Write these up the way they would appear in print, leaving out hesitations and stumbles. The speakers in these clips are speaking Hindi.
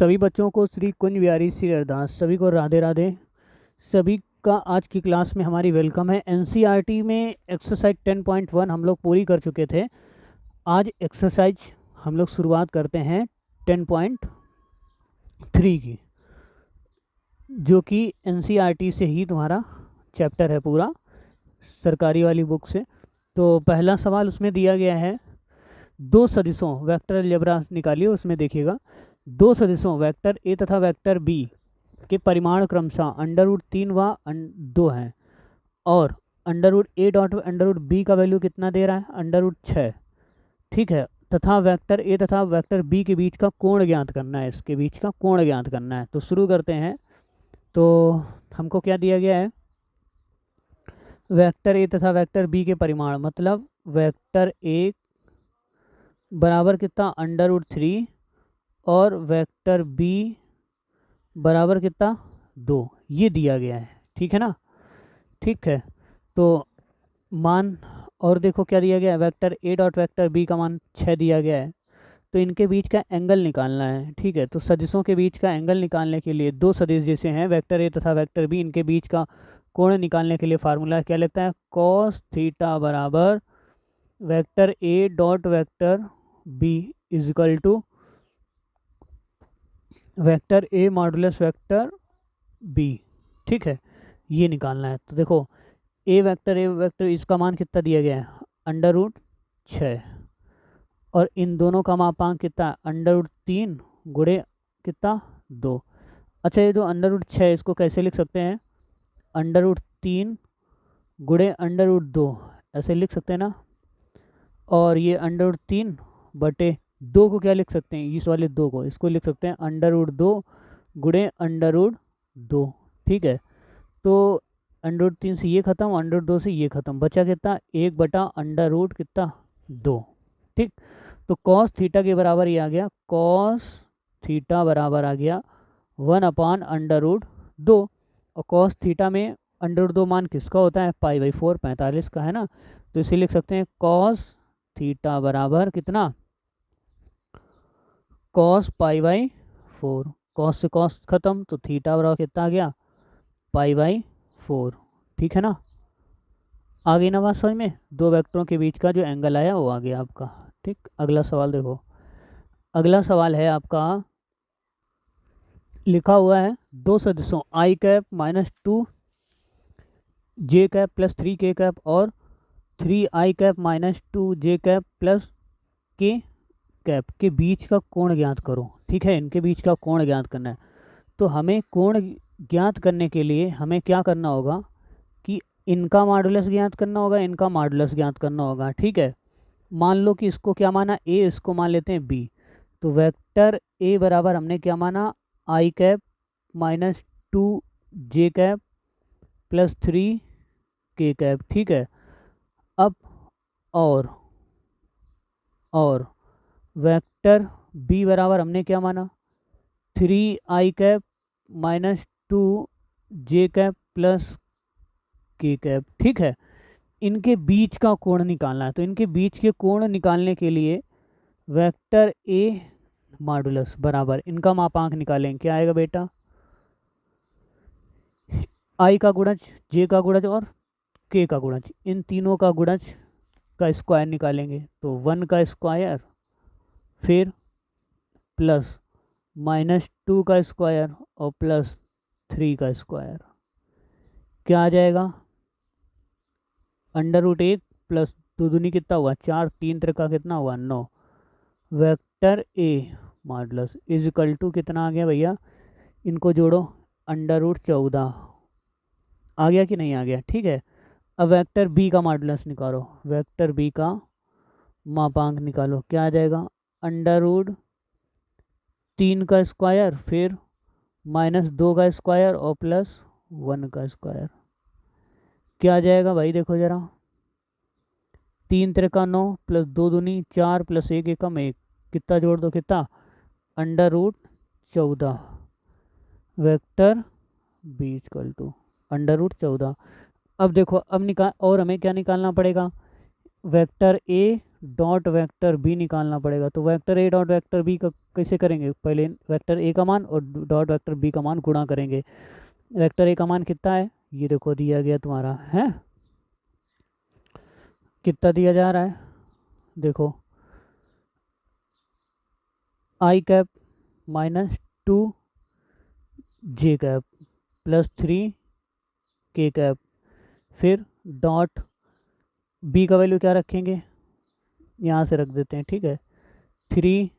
सभी बच्चों को श्री कुंज बिहारी श्री अरदास, सभी को राधे राधे। सभी का आज की क्लास में हमारी वेलकम है। एनसीईआरटी में एक्सरसाइज 10.1 हम लोग पूरी कर चुके थे। आज एक्सरसाइज हम लोग शुरुआत करते हैं 10.3 की, जो कि एनसीईआरटी से ही तुम्हारा चैप्टर है पूरा, सरकारी वाली बुक से। तो पहला सवाल उसमें दिया गया है, दो सदिशों वेक्टर अलजेब्रा निकालिए। उसमें देखिएगा, दो सदिशों वेक्टर ए तथा वेक्टर बी के परिमाण क्रमशः √3 व 2 हैं, और √a डॉट √b का वैल्यू कितना दे रहा है, √6। ठीक है, तथा वेक्टर ए तथा वेक्टर बी के बीच का कोण ज्ञात करना है, इसके बीच का कोण ज्ञात करना है। तो शुरू करते हैं। तो हमको क्या दिया गया है, वेक्टर ए तथा वेक्टर बी के परिमाण, मतलब वेक्टर ए बराबर कितना, √3, और वेक्टर बी बराबर कितना, 2, ये दिया गया है। ठीक है ना, ठीक है। तो मान, और देखो क्या दिया गया है, vector A dot vector B का मान 6 दिया गया है। तो इनके बीच का एंगल निकालना है। ठीक है, तो सदिशों के बीच का एंगल निकालने के लिए, दो सदिश जैसे हैं वेक्टर ए तथा वेक्टर बी, इनके बीच का कोण निकालने के लिए फार्मूला क्या लगता है, कॉस थीटा बराबर vector A dot vector B is equal to vector A modulus vector B. ठीक है, ये निकालना है। तो देखो, ए वेक्टर इसका मान कितना दिया गया है, √6, और इन दोनों का मापांक कितना, √3 गुणे कितना, 2। अच्छा, ये जो √6 इसको कैसे लिख सकते हैं, √3 गुणे √2 ऐसे लिख सकते हैं ना। और ये √3 बटे 2 को क्या लिख सकते हैं, इस वाले 2 को, इसको लिख सकते हैं √2 गुणे √2। ठीक है, तो √3 से ये खत्म, √2 से ये खत्म, बचा कितना, 1 बटा √ कितना, 2। ठीक, तो कॉस थीटा के बराबर ये आ गया, कॉस थीटा बराबर आ गया 1/√2। और कॉस थीटा में √2 मान किसका होता है, π/4, 45 का है ना। तो इसे लिख सकते हैं कॉस थीटा बराबर कितना, कॉस π/4। कॉस से कॉस खत्म, तो थीटा बराबर कितना आ गया, π/4। ठीक है ना, आ गई ना बात समझ में। दो वेक्टरों के बीच का जो एंगल आया वो आ गया आपका। ठीक, अगला सवाल देखो। अगला सवाल है आपका, लिखा हुआ है, दो सदिशों i cap -2 j cap plus 3 k cap और 3i cap -2 j cap plus k cap के बीच का कोण ज्ञात करो। ठीक है, इनके बीच का कोण ज्ञात करना है। तो हमें कोण ज्ञात करने के लिए हमें क्या करना होगा कि इनका मॉडुलस ज्ञात करना होगा, इनका मॉडुलस ज्ञात करना होगा। ठीक है, मान लो कि इसको क्या माना, ए, इसको मान लेते हैं बी। तो वेक्टर ए बराबर हमने क्या माना, i cap -2 j cap plus 3 k cap. ठीक है, अब और वेक्टर बी बराबर हमने क्या माना, 3i cap -2 j cap plus k cap. ठीक है, इनके बीच का कोण निकालना है। तो इनके बीच के कोण निकालने के लिए वेक्टर ए मॉडुलस बराबर इनका मापांक निकालेंगे, क्या आएगा बेटा, i का गुणज, j का गुणज और k का गुणज, इन तीनों का गुणज का स्क्वायर निकालेंगे। तो 1 का स्क्वायर, फिर प्लस -2 का स्क्वायर और प्लस 3 का स्क्वायर, क्या आ जाएगा, √1 प्लस 2 दूनी कितना हुआ 4, 3 त्रिका कितना हुआ 9। Vector A modulus is equal to कितना आ गया भैया, इनको जोड़ो, √14 आ गया कि नहीं आ गया। ठीक है, अब वेक्टर बी का मॉडुलस निकालो, वेक्टर बी का मापांक निकालो, क्या आ जाएगा, √3 का स्क्वायर, फिर -2 का स्क्वायर और प्लस 1 का स्क्वायर, क्या आ जाएगा भाई, देखो जरा, 3 त्रिका 9 प्लस 2 दूनी 4 प्लस 1 एकम 1, कितना जोड़ दो, कितना, √14 वेक्टर बी इक्वल टू √14। अब देखो, अब निकाल, और हमें क्या निकालना पड़ेगा, vector A dot vector B निकालना पड़ेगा। तो vector A dot vector B का कैसे करेंगे, पहले वेक्टर ए का मान और डॉट वेक्टर बी का मान गुणा करेंगे। वेक्टर ए का मान कितना है, ये देखो दिया गया तुम्हारा है, कितना दिया जा रहा है, देखो I cap minus 2 J cap plus 3 के कैप, फिर डॉट बी का वैल्यू क्या रखेंगे, यहाँ से रख देते हैं, ठीक है, 3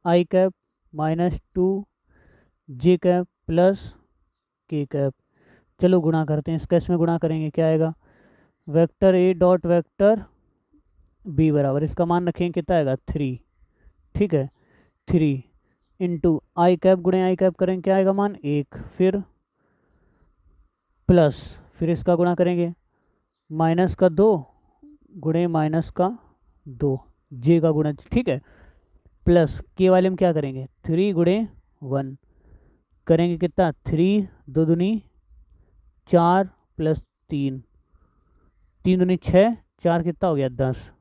आई कैप माइनस 2 जे कैप प्लस के कैप। चलो गुणा करते हैं, इसका इसमें गुणा करेंगे, क्या आएगा, vector A dot vector B बराबर, इसका मान रखेंगे कितना आएगा 3, ठीक है, 3 इंटू आई कैप गुणे आई कैप करेंगे, क्या आएगा मान 1, फिर प्लस, फिर इसका गुणा करेंगे माइनस का 2 गुणे माइनस का 2 जे का गुणा, ठीक है, प्लस के वाले में क्या करेंगे 3 गुणे 1 करेंगे, कितना 3 2 दूनी 4 प्लस 3 3 दूनी 6 4 कितना हो गया 10,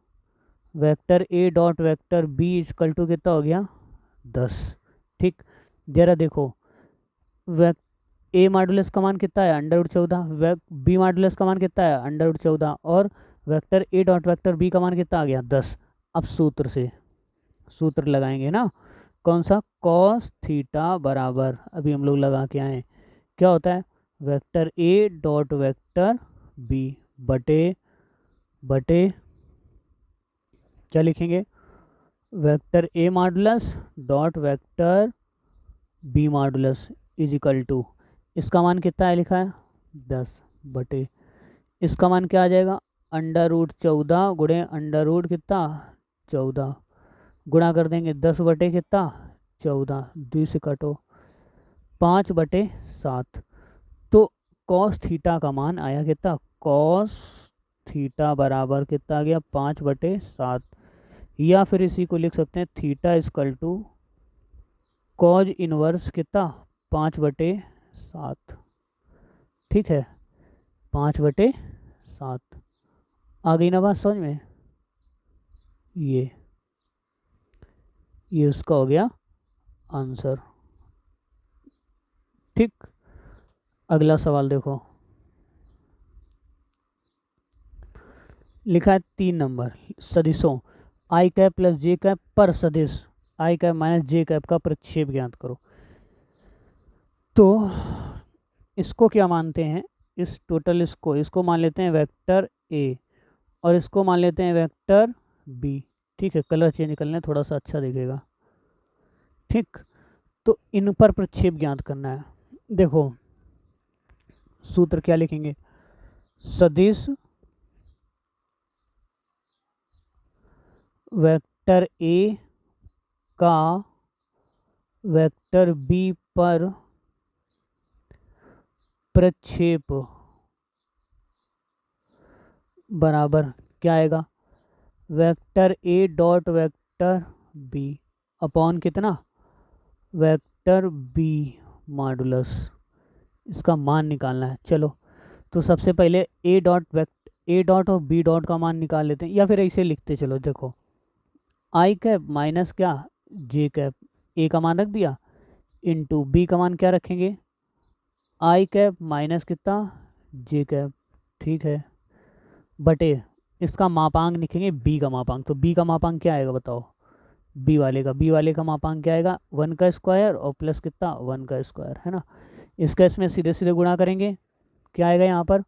vector A dot vector B is equal to कितना हो गया 10, ठीक। जरा देखो ए मॉडुलस का मान कितना है √14, बी मॉडुलस का मान कितना है √14 और vector A dot vector B का मान कितना आ गया 10। अब सूत्र से सूत्र लगाएंगे ना, कौन सा, कॉस थीटा बराबर, अभी हम लोग लगा के आए, क्या होता है vector A dot vector B बटे क्या लिखेंगे, vector A modulus dot vector B modulus is equal to, इसका मान कितना है लिखा है 10 बटे, इसका मान क्या आ जाएगा √14 गुणे अंडर रूट कितना 14, गुणा कर देंगे 10 बटे कितना 14, 2 से कटो 5 बटे 7, तो कॉस थीटा का मान आया कितना, कॉस थीटा बराबर कितना आ गया 5 बटे 7, या फिर इसी को लिख सकते हैं theta is equal to cos inverse कितना 5 बटे 7, ठीक है, 5 बटे 7, आ गई ना बात समझ में, ये उसका हो गया आंसर, ठीक। अगला सवाल देखो, लिखा है 3 नंबर, सदिशों आई कैप प्लस जे कैप पर सदिश आई कैप माइनस जे कैप का प्रक्षेप ज्ञात करो। तो इसको क्या मानते हैं, इस टोटल इसको मान लेते हैं वेक्टर ए और इसको मान लेते हैं वेक्टर बी, ठीक है, कलर चेंज कर लें थोड़ा सा अच्छा दिखेगा, ठीक। तो इन पर प्रक्षेप ज्ञात करना है। देखो सूत्र क्या लिखेंगे, सदिश वेक्टर ए का वेक्टर बी पर प्रक्षेप बराबर क्या आएगा, vector A dot vector B upon कितना वेक्टर बी मॉडुलस, इसका मान निकालना है। चलो तो सबसे पहले ए डॉट और बी डॉट का मान निकाल लेते हैं, या फिर ऐसे लिखते चलो, देखो आई कैप माइनस क्या जे कैप, ए का मान रख दिया इंटू बी का मान क्या रखेंगे आई कैप माइनस कितना जे कैप, ठीक है, बटे इसका मापांक लिखेंगे बी का मापांक, तो बी का मापांक क्या आएगा बताओ, बी वाले का मापांक क्या आएगा 1 का स्क्वायर और प्लस कितना 1 का स्क्वायर, है ना। इसका इसमें सीधे सीधे गुणा करेंगे, क्या आएगा यहाँ पर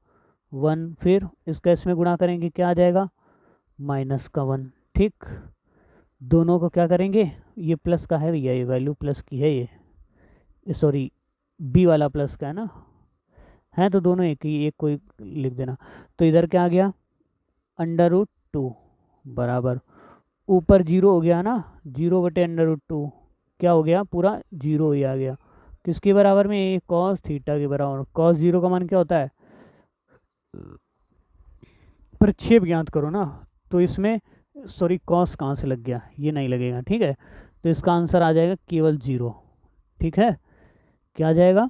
1, फिर इसका इसमें गुणा करेंगे क्या आ जाएगा माइनस का 1, ठीक। दोनों को क्या करेंगे, ये प्लस का है भैया, ये वैल्यू प्लस की है, ये सॉरी बी वाला प्लस का है ना, है तो दोनों एक ही, एक कोई लिख देना। तो इधर क्या आ गया √2 बराबर, ऊपर 0 हो गया ना, 0 बटे √2 क्या हो गया पूरा 0 ही आ गया, किसके बराबर में, ये कॉस थीटा के बराबर। कॉस 0 का मान क्या होता है, प्रक्षेप ज्ञात करो ना, तो इसमें सॉरी कॉस कहाँ से लग गया, ये नहीं लगेगा, ठीक है, तो इसका आंसर आ जाएगा केवल 0, ठीक है, क्या आ जाएगा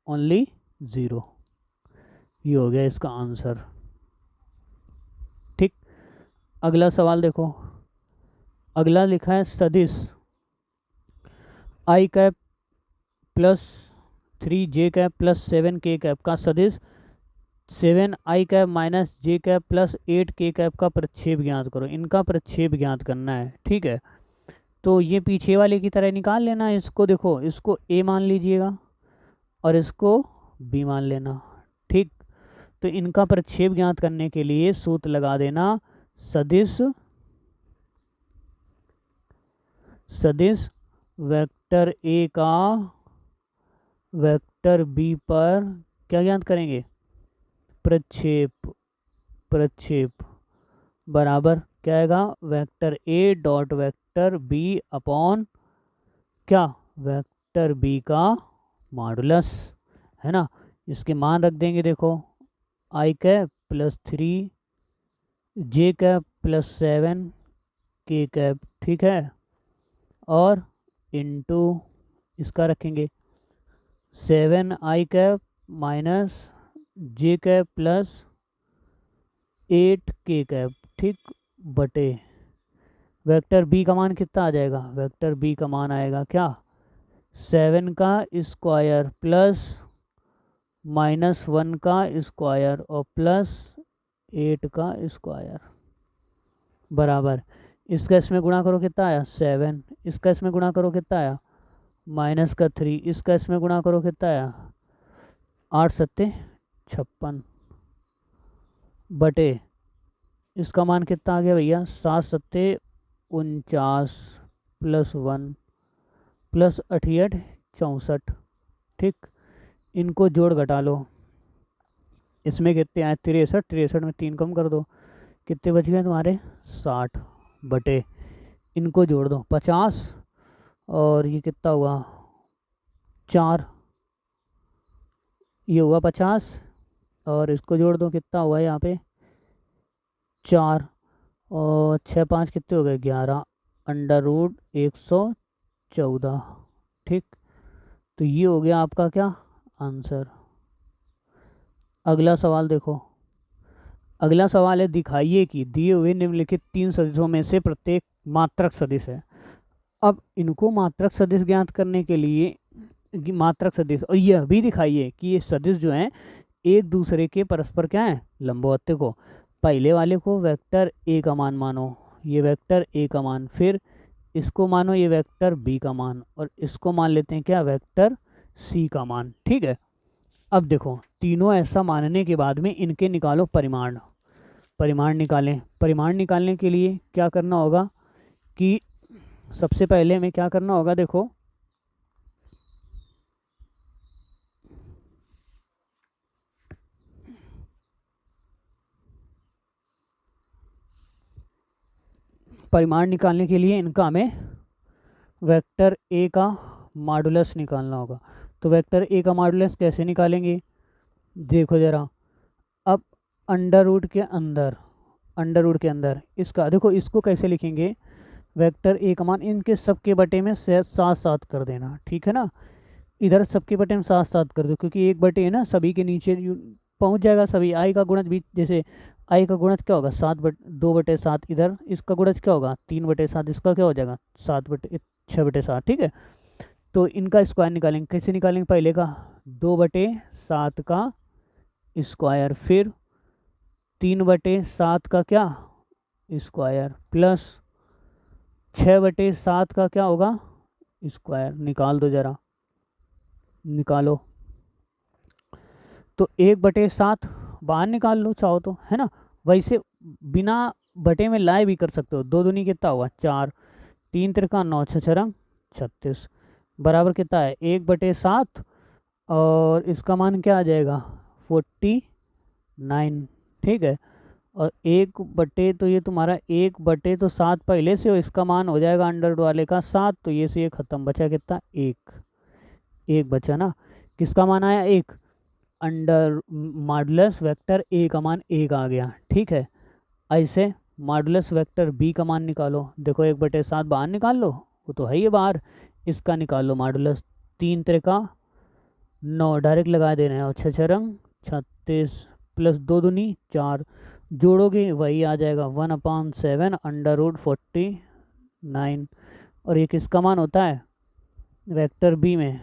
ओनली 0, ये हो गया इसका आंसर, ठीक। अगला सवाल देखो, अगला लिखा है सदिश आई cap plus 3 J cap plus 7 K cap का सदिश 7 i cap minus J cap plus 8 के कैप का प्रक्षेप ज्ञात करो। इनका प्रक्षेप ज्ञात करना है, ठीक है। तो ये पीछे वाले की तरह निकाल लेना। इसको देखो, इसको ए मान लीजिएगा और इसको बी मान लेना, ठीक। तो इनका प्रक्षेप ज्ञात करने के लिए सूत्र लगा देना, सदिश वेक्टर ए का वेक्टर बी पर क्या ज्ञात करेंगे, प्रक्षेप बराबर क्या आएगा, vector A dot vector B upon क्या, वेक्टर बी का मॉडुलस, है ना। इसके मान रख देंगे, देखो I cap plus 3 J cap plus 7 K cap, ठीक है। और इनटू इसका रखेंगे 7 i cap minus J cap plus 8 के कैप, ठीक, बटे वेक्टर बी का मान कितना आ जाएगा, वेक्टर बी का मान आएगा क्या, 7 का स्क्वायर प्लस -1 का स्क्वायर और प्लस 8 का स्क्वायर बराबर, इसका इसमें गुणा करो कितना आया 7, इसका इसमें गुणा करो कितना आया -3, इसका इसमें गुणा करो कितना आया 8 सत्ते 56 बटे इसका मान कितना आ गया भैया 7 सत्ते 49 प्लस 1 प्लस 88 64, ठीक। इनको जोड़ घटा लो, इसमें कितने आए 63, 63 में 3 कम कर दो, कितने बच गए तुम्हारे 60 बटे इनको जोड़ दो 50 और ये कितना हुआ 4, ये हुआ 50 और इसको जोड़ दो कितना हुआ यहाँ पे 4 और 6 5 कितने हो गए 11 √114, ठीक। तो ये हो गया आपका क्या आंसर। अगला सवाल देखो, अगला सवाल है दिखाइए कि दिए हुए निम्नलिखित 3 सदिशों में से प्रत्येक मात्रक सदिश है। अब इनको मात्रक सदिश ज्ञात करने के लिए मात्रक सदिश, और यह भी दिखाइए कि ये सदिश जो हैं एक दूसरे के परस्पर क्या है लंबवत। देखो पहले वाले को वेक्टर ए का मान मानो, ये वेक्टर ए का मान, फिर इसको मानो ये वेक्टर बी का मान, और इसको मान लेते हैं क्या वेक्टर सी का मान, ठीक है। अब देखो तीनों ऐसा मानने के बाद में इनके निकालो परिमाण निकालें। परिमाण निकालने के लिए क्या करना होगा कि सबसे पहले हमें क्या करना होगा, देखो परिमाण निकालने के लिए इनका हमें वेक्टर ए का मॉडुलस निकालना होगा। तो वेक्टर ए का मॉडुलस कैसे निकालेंगे, देखो ज़रा। अब अंडर रूट के अंदर इसका देखो, इसको कैसे लिखेंगे, वेक्टर ए का मान इनके सबके बटे में 7 कर देना, ठीक है ना। इधर सबके बटे में 7 कर दो, क्योंकि एक बटे है ना सभी के नीचे पहुंच जाएगा सभी। आई का गुणज भी, जैसे आई का गुणज क्या होगा 2/7, इधर इसका गुणज क्या होगा 3/7, इसका क्या हो जाएगा 6/7, ठीक है। तो इनका स्क्वायर निकालेंगे, कैसे निकालेंगे, पहले का 2/7 का स्क्वायर, फिर 3/7 का क्या स्क्वायर, प्लस 6/7 का क्या होगा स्क्वायर। निकाल दो ज़रा, निकालो। तो 1/7 बाहर निकाल लो चाहो तो, है ना। वैसे बिना बटे में लाए भी कर सकते हो। 2 दूनी कितना हुआ 4, 3 त्रिका 9, 6 36 बराबर कितना है 1/7 और इसका मान क्या आ जाएगा 49, ठीक है। और 1 तो ये तुम्हारा 1/7 पहले से हो, इसका मान हो जाएगा अंडर रूट वाले का 7, तो ये से ये खत्म, बचा कितना 1 बचा ना। किसका मान आया 1, अंडर मॉडुलस वेक्टर ए का मान 1 आ गया, ठीक है। ऐसे मॉडुलस वेक्टर बी का मान निकालो, देखो 1/7 बाहर निकाल लो, वो तो है ही बाहर, इसका निकाल लो मॉडुलस। 3 त्रिका 9 डायरेक्ट लगा देना है, और 6 प्लस 2 दूनी 4 जोड़ोगे वही आ जाएगा 1/7 अंडर रूट 49 9। और ये किसका मान होता है वेक्टर बी में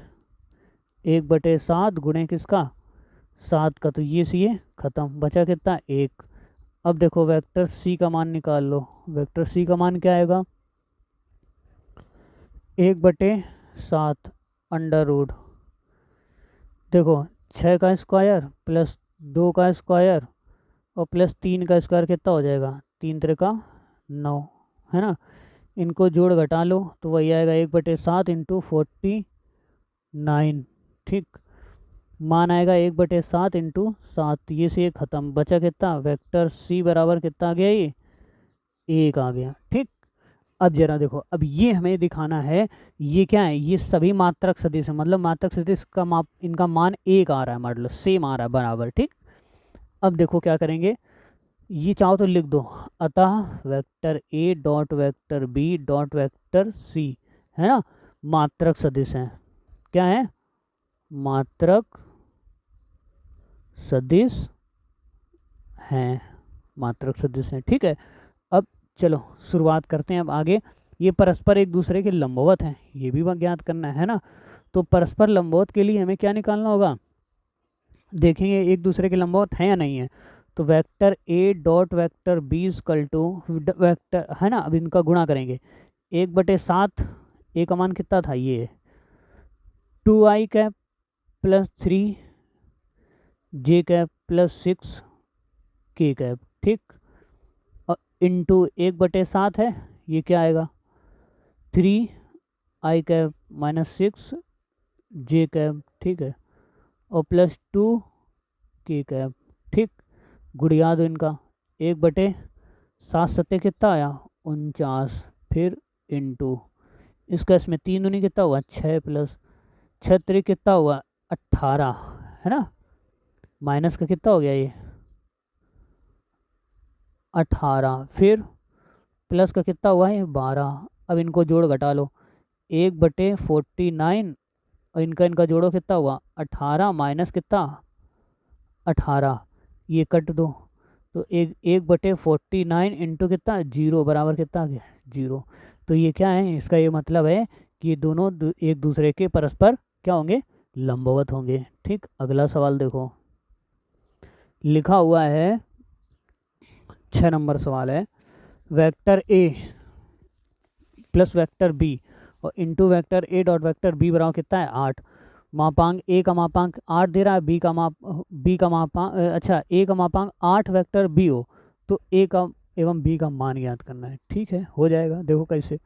1/7 गुणे किसका 7 का, तो ये सी ये ख़त्म, बचा कितना 1। अब देखो वेक्टर सी का मान निकाल लो। वेक्टर सी का मान क्या आएगा 1/7 अंडर रूट, देखो 6 का स्क्वायर प्लस 2 का स्क्वायर और प्लस 3 का स्क्वायर कितना हो जाएगा 3 त्रिका 9, है ना। इनको जोड़ घटा लो तो वही आएगा 1/7 इंटू 49। ठीक, मान आएगा 1/7 इंटू 7, ये से ख़त्म, बचा कितना वेक्टर सी बराबर कितना आ गया ये 1 आ गया। ठीक, अब जरा देखो, अब ये हमें दिखाना है ये क्या है, ये सभी मात्रक सदिश है, मतलब मात्रक सदिश का माप इनका मान 1 आ रहा है, मतलब सेम आ रहा है बराबर। ठीक, अब देखो क्या करेंगे, ये चाहो तो लिख दो, अतः vector A dot vector B dot vector C, है ना, मात्रक सदिश हैं। क्या है, मात्रक सदिश हैं, मात्रक सदिश हैं। ठीक है, अब चलो शुरुआत करते हैं। अब आगे ये परस्पर एक दूसरे के लंबवत हैं, ये भी ज्ञात करना है ना। तो परस्पर लंबवत के लिए हमें क्या निकालना होगा, देखेंगे एक दूसरे के लंबवत हैं या नहीं है। तो vector A dot vector B equal to vector, है ना, अब इनका गुणा करेंगे 1/7, ए का मान कितना था ये 2i cap plus 3 J cap plus 6 के कैप। ठीक, और इंटू 1/7 है, ये क्या आएगा 3i कैप माइनस 6 जे कैप, ठीक है, और प्लस 2 के कैप। ठीक, गुड़िया दो इनका 1/7 सत्ते कितना आया 49, फिर इंटू इसका, इसमें 3 दूनी कितना हुआ 6 प्लस 6 त्रिक कितना हुआ 18, है ना, माइनस का कितना हो गया ये 18, फिर प्लस का कितना हुआ है 12। अब इनको जोड़ घटा लो 1/49 और इनका इनका जोड़ो कितना हुआ 18 माइनस कितना 18, ये कट दो तो 1/49 इंटू कितना 0 बराबर कितना आ गया 0। तो ये क्या है, इसका ये मतलब है कि ये दोनों एक दूसरे के परस्पर क्या होंगे लंबवत होंगे। ठीक, अगला सवाल देखो, लिखा हुआ है 6 नंबर सवाल है, vector A plus vector B और into vector A dot vector B बराबर कितना है 8। मापांक ए का मापांक 8 दे रहा है, बी का मापांक अच्छा ए का मापांक 8 वेक्टर बी हो तो ए का एवं बी का मान ज्ञात करना है। ठीक है, हो जाएगा, देखो कैसे,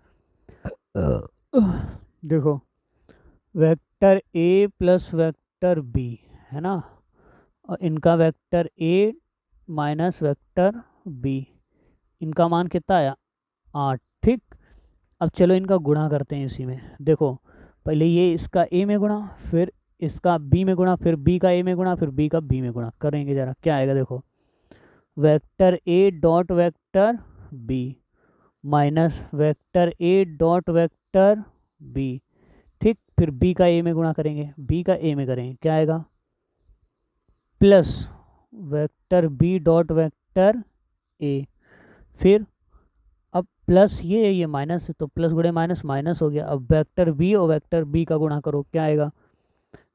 देखो vector A plus vector B, है ना, और इनका vector A minus vector B, इनका मान कितना आया 8। ठीक, अब चलो इनका गुणा करते हैं इसी में। देखो पहले ये इसका ए में गुणा, फिर इसका बी में गुणा, फिर बी का ए में गुणा, फिर बी का बी में गुणा करेंगे, जरा क्या आएगा देखो, vector A dot vector B minus vector A dot vector B. ठीक, फिर बी का ए में गुणा करेंगे, बी का ए में करेंगे, क्या आएगा plus vector B dot vector A, फिर अब प्लस ये माइनस है तो प्लस गुणे माइनस माइनस हो गया। अब वेक्टर बी और वेक्टर बी का गुणा करो, क्या आएगा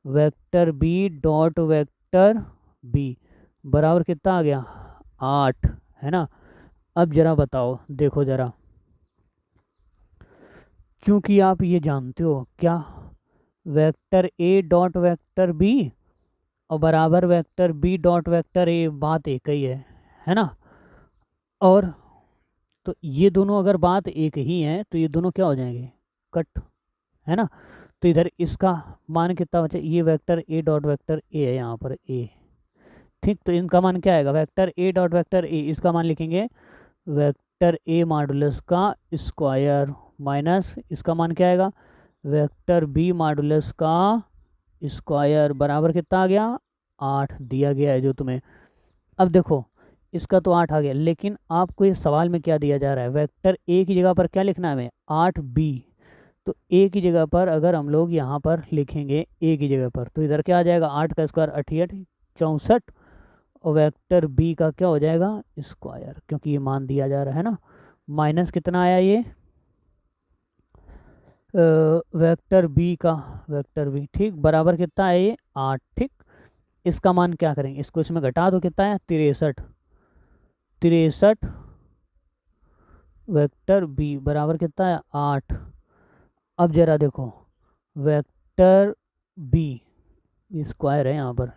vector B dot vector B बराबर कितना आ गया 8, है ना। अब जरा बताओ, देखो जरा, क्योंकि आप ये जानते हो क्या vector A dot vector B और बराबर vector B dot vector A, बात एक ही है ना। और तो ये दोनों अगर बात एक ही है तो ये दोनों क्या हो जाएंगे कट, है ना। तो इधर इसका मान कितना बचा, ये वेक्टर ए डॉट वेक्टर ए है यहाँ पर ए। ठीक, तो इनका मान क्या आएगा वेक्टर ए डॉट वेक्टर ए, इसका मान लिखेंगे वेक्टर ए मॉडुलस का स्क्वायर माइनस इसका मान क्या आएगा वेक्टर बी मॉडुलस का स्क्वायर बराबर कितना आ गया 8 दिया गया है जो तुम्हें। अब देखो इसका तो 8 आ गया, लेकिन आपको इस सवाल में क्या दिया जा रहा है वेक्टर ए की जगह पर क्या लिखना है हमें 8b। तो ए की जगह पर अगर हम लोग यहाँ पर लिखेंगे ए की जगह पर तो इधर क्या आ जाएगा 8 का स्क्वायर 88 64 और वेक्टर बी का क्या हो जाएगा स्क्वायर, क्योंकि ये मान दिया जा रहा है ना। माइनस कितना आया ये वेक्टर बी का, वेक्टर बी ठीक बराबर कितना है ये 8। ठीक, इसका मान क्या करेंगे, इसको इसमें घटा दो, कितना है 63। 63 वेक्टर बी बराबर कितना है 8। अब जरा देखो वेक्टर बी स्क्वायर है यहाँ पर,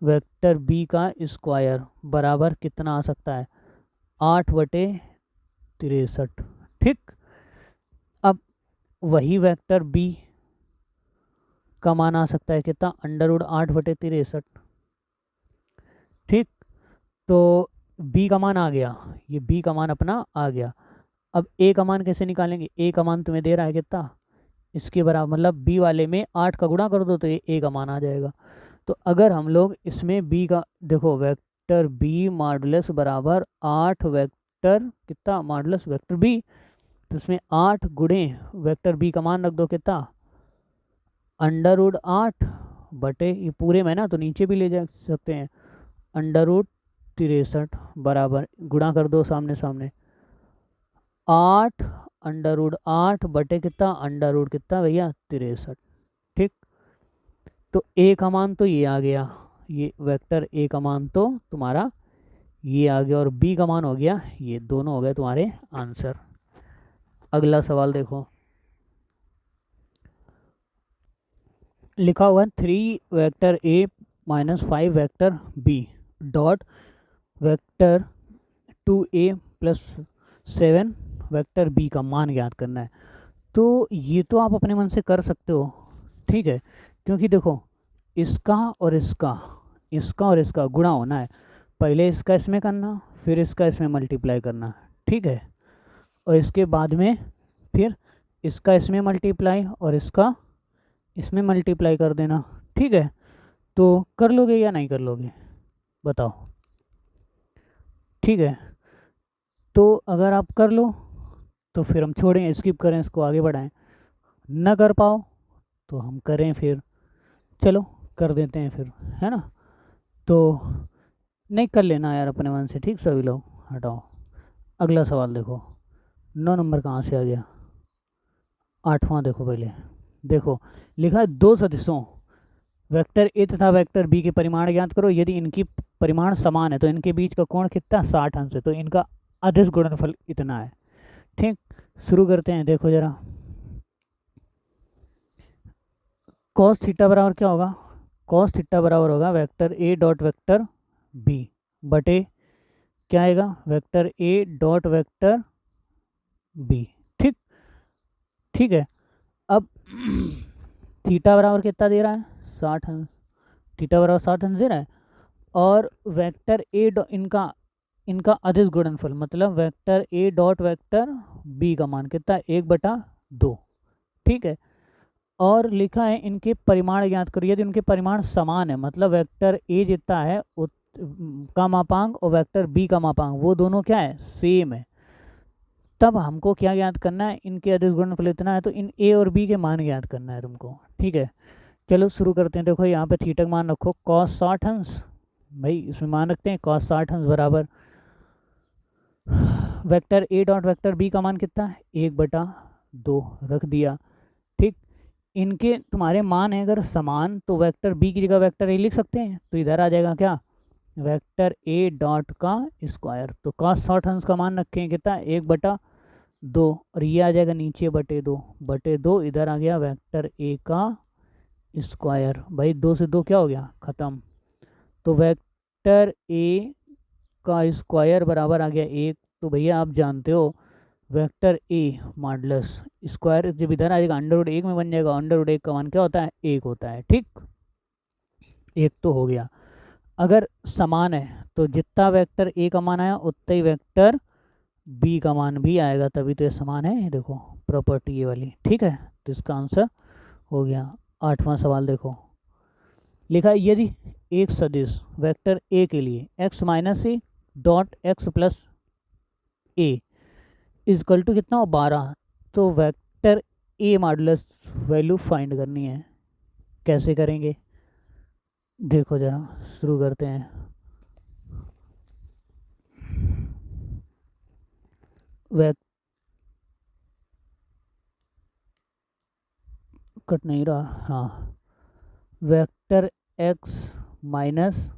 वेक्टर बी का स्क्वायर बराबर कितना आ सकता है 8/63। ठीक, अब वही वेक्टर बी का मान आ सकता है कितना √8/63। ठीक, तो बी का मान आ गया, ये बी का मान अपना आ गया। अब ए का मान कैसे निकालेंगे, ए का मान तुम्हें दे रहा है कितना, इसके बराबर, मतलब बी वाले में 8 का गुणा कर दो तो ये ए का मान आ जाएगा। तो अगर हम लोग इसमें बी का देखो, वेक्टर बी मॉडुलस बराबर 8 वेक्टर कितना मॉडुलस वेक्टर बी, तो इसमें 8 गुणे वेक्टर बी का मान रख दो कितना √8 ये पूरे में ना तो नीचे भी ले जा सकते हैं, √63 बराबर गुणा कर दो सामने सामने 8 √8 कितना कितना भैया 63। ठीक, तो ए का मान तो ये आ गया, ये वेक्टर ए का मान तो तुम्हारा ये आ गया और बी का मान हो गया ये, दोनों हो गए तुम्हारे आंसर। अगला सवाल देखो, लिखा हुआ है 3 vector A minus 5 vector B dot vector 2a plus 7 vector B का मान ज्ञात करना है। तो ये तो आप अपने मन से कर सकते हो, ठीक है, क्योंकि देखो इसका और इसका गुणा होना है, पहले इसका इसमें करना फिर इसका इसमें मल्टीप्लाई करना, ठीक है, और इसके बाद में फिर इसका इसमें मल्टीप्लाई और इसका इसमें मल्टीप्लाई कर देना। ठीक है, तो कर लोगे या नहीं कर लोगे बताओ। ठीक है, तो अगर आप कर लो तो फिर हम छोड़ें, स्किप करें, इसको आगे बढ़ाएं, न कर पाओ तो हम करें फिर, चलो कर देते हैं फिर, है ना। तो नहीं कर लेना यार अपने मन से, ठीक सभी लोग, हटाओ। अगला सवाल देखो, 9 नंबर कहाँ से आ गया, 8वां देखो पहले, देखो लिखा है 2 सदिशों वेक्टर ए तथा वेक्टर बी के परिमाण ज्ञात करो, यदि इनकी परिमाण समान है तो इनके बीच का कोण कितना 60 अंश है, तो इनका अदिश गुणनफल इतना है। ठीक, शुरू करते हैं, देखो जरा कॉस थीटा बराबर क्या होगा, कॉस थीटा बराबर होगा vector A dot vector B बटे क्या आएगा vector A dot vector B. ठीक, ठीक है, अब थीटा बराबर कितना दे रहा है 60 अंश, थीटा बराबर 60 अंश दे रहा है, और वेक्टर ए इनका इनका अदिश गुणनफल मतलब vector A dot vector B का मान कितना 1/2। ठीक है, और लिखा है इनके परिमाण ज्ञात करो, यदि उनके परिमाण समान है मतलब वेक्टर ए जितना है का मापांक और वेक्टर बी का मापांक वो दोनों क्या है सेम है, तब हमको क्या ज्ञात करना है, इनके अदिश गुणनफल इतना है तो इन ए और बी के मान ज्ञात करना है तुमको। ठीक है, चलो शुरू करते हैं, देखो यहाँ पे थीटा का मान रखो cos 60 अंश, भाई इसमें मान रखते हैं cos 60 अंश बराबर vector A dot vector B का मान कितना है 1/2 रख दिया। ठीक, इनके तुम्हारे मान है अगर समान तो वेक्टर बी की जगह वेक्टर ए लिख सकते हैं, तो इधर आ जाएगा क्या वेक्टर ए डॉट का स्क्वायर, तो cos 60 अंश का मान रखें कितना 1/2 और ये आ जाएगा नीचे बटे 2 इधर आ गया वेक्टर ए का स्क्वायर, भाई 2 से 2 क्या हो गया ख़त्म, तो वेक्टर ए का स्क्वायर बराबर आ गया 1। तो भैया आप जानते हो वेक्टर ए मॉडुलस स्क्वायर जब इधर आ जाएगा √1 में बन जाएगा, √1 का मान क्या होता है 1 होता है। ठीक, एक तो हो गया, अगर समान है तो जितना वेक्टर ए का मान आया उतना ही वेक्टर बी का मान भी आएगा, तभी तो ये समान है, ये देखो प्रॉपर्टी ये वाली। ठीक है, तो इसका आंसर हो गया। 8वां सवाल देखो, लिखा है यदि एक सदिश वेक्टर ए के लिए x minus A dot X plus A is equal to कितना हो 12, तो vector A modulus value find करनी है, कैसे करेंगे देखो जरा, शुरू करते हैं। कट नहीं रहा, हाँ, vector x minus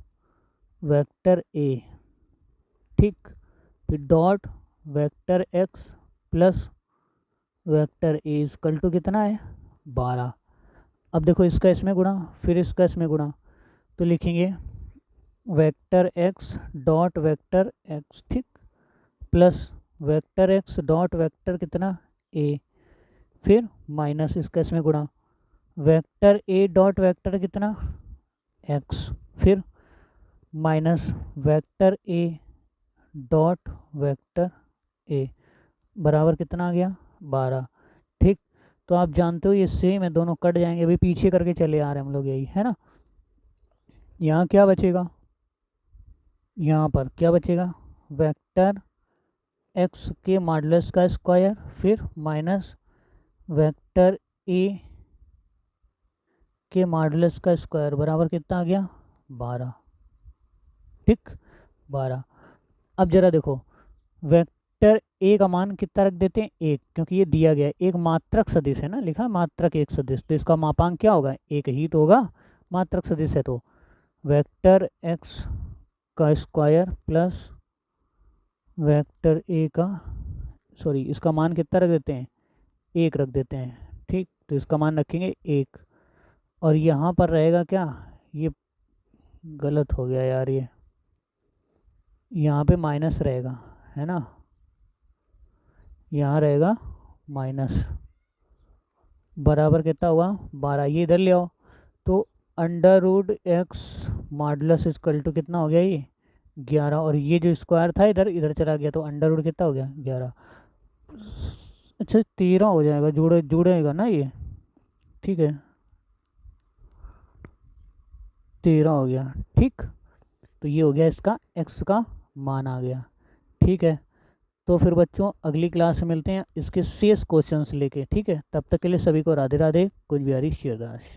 vector a, ठीक, फिर dot vector x plus vector a is equal to कितना है 12। अब देखो इसका इसमें गुणा फिर इसका इसमें गुणा, तो लिखेंगे vector x dot vector x, ठीक, plus vector x dot vector कितना a, फिर माइनस इसका इसमें गुणा वेक्टर a डॉट वेक्टर कितना x, फिर minus vector a dot vector a बराबर कितना आ गया 12, ठीक। तो आप जानते हो ये सेम है, दोनों कट जाएंगे, अभी पीछे करके चले आ रहे हैं हम लोग, यही है ना। यहाँ क्या बचेगा, यहाँ पर क्या बचेगा, वेक्टर x के मॉडुलस का स्क्वायर फिर माइनस वेक्टर a के मॉडुलस का स्क्वायर बराबर कितना आ गया 12, ठीक, 12। अब जरा देखो वेक्टर a का मान कितना रख देते हैं 1, क्योंकि ये दिया गया है, एक मात्रक सदिश है ना, लिखा है मात्रक एक सदिश, तो इसका मापांक क्या होगा 1 ही तो होगा, मात्रक सदिश है। तो वेक्टर x का स्क्वायर प्लस वेक्टर a का, सॉरी इसका मान कितना रख देते हैं 1 रख देते हैं, ठीक, तो इसका मान रखेंगे 1। और यहाँ पर रहेगा क्या, ये गलत हो गया यार, ये यहाँ पे माइनस रहेगा, है ना, यहाँ रहेगा माइनस, बराबर कितना हुआ 12, ये इधर ले आओ, तो under root x modulus equal to कितना हो गया ये 11, और ये जो स्क्वायर था इधर इधर चला गया, तो अंडर रूट कितना हो गया 11, अच्छा 13 हो जाएगा, जुड़ेगा ना ये, ठीक है 13 हो गया, ठीक। तो ये हो गया इसका x का मान आ गया, ठीक है। तो फिर बच्चों अगली क्लास में मिलते हैं इसके शेष क्वेश्चंस लेके, ठीक है, तब तक के लिए सभी को राधे राधे, कुछ बिहारी शेरदास।